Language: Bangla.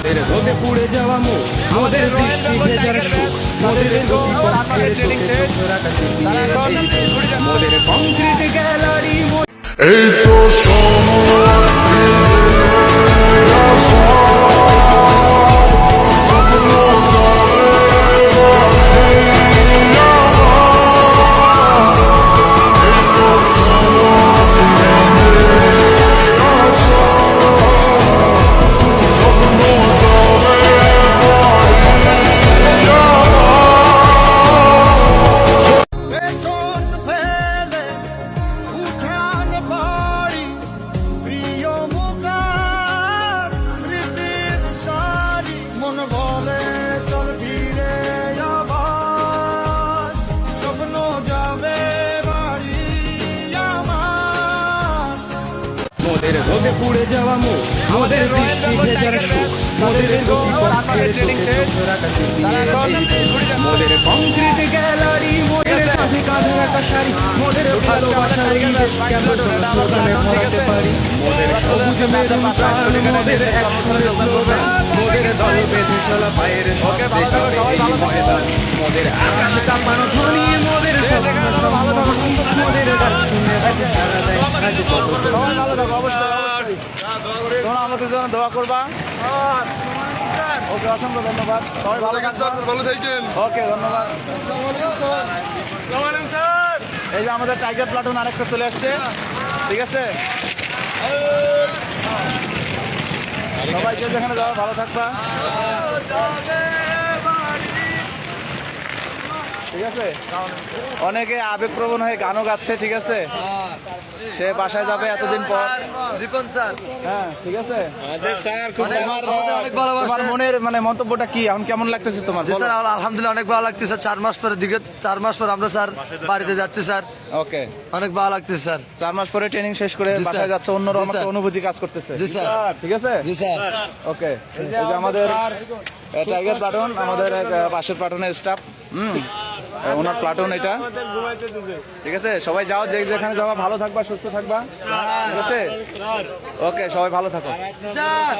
মোদের রোদে পুড়ে যাওয়া মুখ, মোদের বৃষ্টি ভেজার সুখ, মোদের প্রতিপক্ষের চোখে চোখ রাখা চিপিয়ে এই বুক, মোদের কংক্রিট গ্যালারি। এই তো সময় ফিরে আসা, স্বপ্ন যাবে বাড়ি আমার। এই তো সময় ফিরে আসা, স্বপ্ন যাবে বাড়ি আমার। পেছন ফেলে উঠান বাড়ি, প্রিয় মুখার স্মৃতির সারি, মন বলে চল ফিরে আবার, স্বপ্ন যাবে বাড়ি আমার। মোদের রোদে পুড়ে যাওয়া মুখ, মোদের বৃষ্টি ভেজার সুখ, মোদের প্রতিপক্ষের চোখে চোখ রাখা চিপিয়ে এই বুক, মোদের কংক্রিট গ্যালারি, মোদের কাঁধে কাঁধে রাখা শাড়ি, মোদের ভালোবাসার এই দেশ কেমন স্লোগানে ভরাতে পারি, মোদের সবুজ মেরুন প্রাণ, মোদের একসঙ্গে স্লোগান, মোদের দল বেঁধে চলা পায়ের শব্দে কাঁপে এই ময়দান, মোদের আকাশ কাঁপানো ধ্বনি, মোদের স্বপ্ন সম্মোহন, মোদের গান শুনে গাছে সারা দেয় আজ কত সবাই ভালো থাকো, অবশ্যই অবশ্যই তোমরা আমাদের জন্য দোয়া করবা। ওকে, অসংখ্য ধন্যবাদ, সবাই ভালো থাকবেন। ভালো থাকেন। ওকে, ধন্যবাদ। এই যে আমাদের টাইগার প্লাটুন আরেকটা চলে আসছে, ঠিক আছে। সবাইকে যেখানে যাওয়া ভালো থাকবা, ঠিক আছে। অনেকে আবেগপ্রবণ হয়ে গানও গাচ্ছে, ঠিক আছে। সে বাসায় যাবে এতদিন পর। রিপন স্যার, হ্যাঁ, ঠিক আছে। অনেক ভালোবাসা। তোমার মনের মানে মন্তব্যটা কি, এখন কেমন লাগতেছে তোমার? জি স্যার, আলহামদুলিল্লাহ অনেক ভালো লাগতেছে। 4 মাস পরে দীর্ঘ 4 মাস পর আমরা স্যার বাড়িতে যাচ্ছি স্যার। ওকে, অনেক ভালো লাগতেছে স্যার। 4 মাস পরে ট্রেনিং শেষ করে জি স্যার। বাসায় যাচ্ছে, অন্যরকম জি স্যার। একটা অনুভূতি কাজ করতেছে। জি স্যার। ঠিক আছে। জি স্যার। ওকে, এই যে আমাদের টাইগার প্লাটুন, আমাদের এক পাশের প্লাটুনের স্টাফ, ওনার প্লাটুন এটা, ঠিক আছে। সবাই যাও, যে যেখানে যাওয়া, ভালো থাকবা, সুস্থ থাকবা, ঠিক আছে। ওকে, সবাই ভালো থাকো। স্যার